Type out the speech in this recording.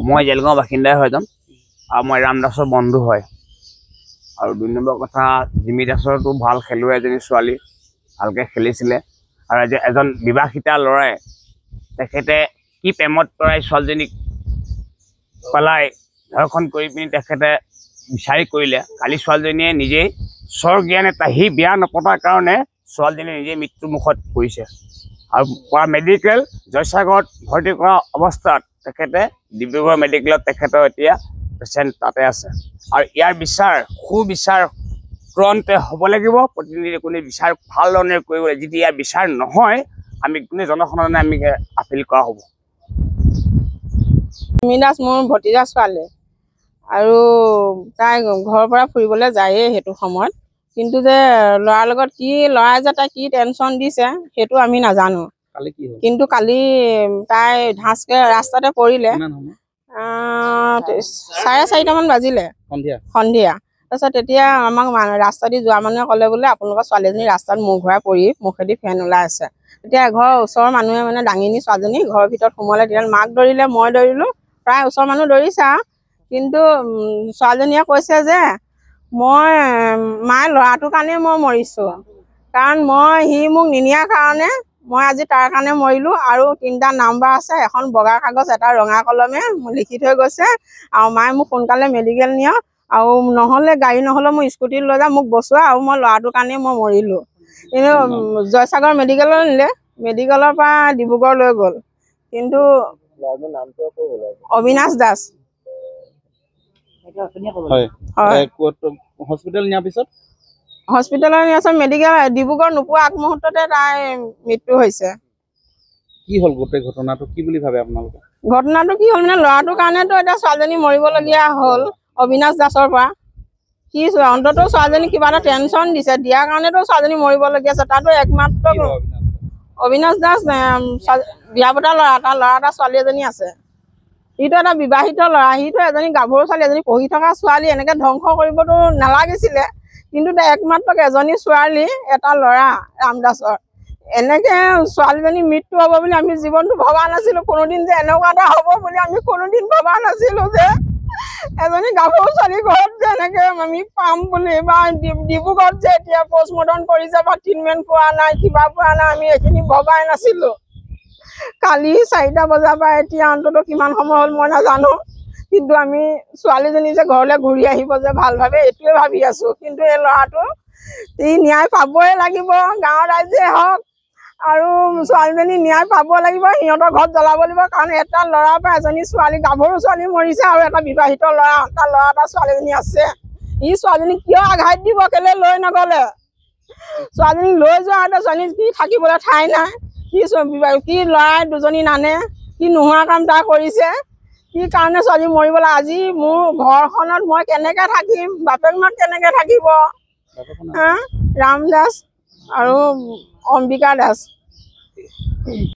মই জেলগাঁও বাসিন্দাই হয় যাম আৰু মই ৰাম দাসৰ বন্ধু হয়। আৰু ২ নম্বৰ কথা, জিমি দাসৰতো ভাল খেলুৱৈ এজনী ছোৱালী, ভালকৈ খেলিছিলে। আৰু এজন বিবাহিতা ল'ৰাই তেখেতে কি প্ৰেমত পৰাই ছোৱালীজনীক পেলাই ধৰ্ষণ কৰি পিনি তেখেতে বিচাৰি কৰিলে। কালি ছোৱালীজনীয়ে নিজেই স্বজ্ঞান এটা সি বিয়া নপতাৰ কাৰণে ছোৱালীজনী নিজেই মৃত্যুমুখত পৰিছে। আৰু পৰা মেডিকেল জয়সাগৰত ভৰ্তি কৰা অৱস্থাত তেখেতে ডিব্ৰুগড় মেডিকেলত তেখেতৰ এতিয়া পেচেণ্ট তাতে আছে। আৰু ইয়াৰ বিচাৰ সুবিচাৰ তুৰন্তে হ'ব লাগিব। প্ৰতিনিধি কোনে বিচাৰ ভাল ধৰণে কৰিব লাগিব। যদি ইয়াৰ বিচাৰ নহয়, আমি কোনে জনসাধাৰণে আমি আপিল কৰা হ'ব। জিমি দাস মোৰ ভতিজা ছোৱালী আৰু তাই ঘৰৰ পৰা ফুৰিবলৈ যায়েই সেইটো সময়ত। কিন্তু যে ল'ৰাৰ লগত কি ল'ৰাই যে তাই কি টেনশ্যন দিছে সেইটো আমি নাজানো। কিন্তু কালি তাই ঢাচকৈ ৰাস্তাতে পৰিলে। 4:30মান বাজিলে সন্ধিয়া। তাৰপিছত তেতিয়া আমাক ৰাস্তা দি যোৱা মানুহে ক'লে বোলে আপোনালোকৰ ছোৱালীজনী ৰাস্তাত মূৰ ঘূৰাই পৰি মুখেদি ফেন ওলাই আছে। তেতিয়া ঘৰৰ ওচৰৰ মানুহে মানে দাঙি নি ছোৱালীজনী ঘৰৰ ভিতৰত সোমালে। তেতিয়া মাক দৌৰিলে, মই দৌৰিলোঁ, প্ৰায় ওচৰৰ মানুহ দৌৰিছে। কিন্তু ছোৱালীজনীয়ে কৈছে যে মায়ে ল'ৰাটোৰ কাৰণে মই মৰিছোঁ, কাৰণ সি মোক নিনিয়াৰ কাৰণে মই আজি তাৰ কাৰণে মৰিলোঁ। আৰু 3টা নাম্বাৰ আছে, এখন বগা কাগজ, এটা ৰঙা কলমে লিখি থৈ গৈছে। আৰু মায়ে মোক সোনকালে মেডিকেল নিয়ক, আৰু নহ'লে গাড়ী নহ'লে মই স্কুটিত লৈ যাম, মোক বচোৱা, আৰু মই ল'ৰাটোৰ কাৰণেই মই মৰিলোঁ। কিন্তু জয়সাগৰ মেডিকেললৈ নিলে, মেডিকেলৰ পৰা ডিব্ৰুগড় লৈ গ'ল। কিন্তু অবিনাশ দাস হস্পিটেল নিয়াৰ পিছত মেডিকেল ডিব্ৰুগড় নোপোৱা আগমুহূৰ্ততে তাই মৃত্যু হৈছে। কি হ'ল গোটেই ঘটনাটো, কি বুলি ভাবে আপোনালোকে? ঘটনাটো কি হ'ল মানে ল'ৰাটোৰ কাৰণেতো এতিয়া ছোৱালীজনী মৰিবলগীয়া হ'ল অবিনাশ দাসৰ পৰা। কি অন্তত ছোৱালীজনী কিবা এটা টেনশ্যন দিছে, দিয়াৰ কাৰণেতো ছোৱালীজনী মৰিবলগীয়া আছে। তাতো একমাত্ৰ অবিনাশ দাস বিয়া পতা ল'ৰা, তাৰ ল'ৰা এটা ছোৱালী এজনী আছে। সিটো এটা বিবাহিত ল'ৰা, সিটো এজনী গাভৰু ছোৱালী, এজনী পঢ়ি থকা ছোৱালী। এনেকৈ ধ্বংস কৰিবতো নালাগিছিলে। কিন্তু একমাত্ৰ এজনী ছোৱালী, এটা ল'ৰা ৰাম দাসৰ। এনেকৈ ছোৱালীজনী মৃত্যু হ'ব বুলি আমি জীৱনটো ভবা নাছিলোঁ। কোনোদিন যে এনেকুৱা এটা হ'ব বুলি আমি কোনোদিন ভবা নাছিলোঁ, যে এজনী গাভৰু ছোৱালী ঘৰত যে এনেকৈ আমি পাম বুলি, বা ডিব্ৰুগড়ত যে এতিয়া পষ্টমৰ্টম কৰিছে বা ট্ৰিটমেণ্ট পোৱা নাই, কিবা পোৱা নাই, আমি এইখিনি ভবাই নাছিলোঁ। কালি 4টা বজাৰ পৰা এতিয়া অন্ততঃ কিমান সময় হ'ল মই নাজানো। কিন্তু আমি ছোৱালীজনী যে ঘৰলৈ ঘূৰি আহিব যে ভালভাৱে, এইটোৱে ভাবি আছোঁ। কিন্তু এই ল'ৰাটো ন্যায় পাবই লাগিব, গাঁৱৰ ৰাইজে হওক, আৰু ছোৱালীজনী ন্যায় পাব লাগিব। সিহঁতৰ ঘৰত জ্বলাব লাগিব, কাৰণ এটা ল'ৰাৰ পৰা এজনী ছোৱালী, গাভৰু ছোৱালী মৰিছে, আৰু এটা বিবাহিত ল'ৰা, তাৰ ল'ৰা এটা ছোৱালীজনী আছে। ছোৱালীজনী কিয় আঘাত দিব, কেলে লৈ নগ'লে? ছোৱালীজনী লৈ যোৱাতে ছোৱালী কি থাকিবলৈ ঠাই নাই। কি ল'ৰাই 2জনী নানে, কি নোহোৱা কাম তাৰ কৰিছে, কি কাৰণে ছোৱালী মৰিবলৈ? আজি মোৰ ঘৰখনত মই কেনেকৈ থাকিম, বাপেক মাক কেনেকৈ থাকিব? ৰাম দাস আৰু অম্বিকা দাস।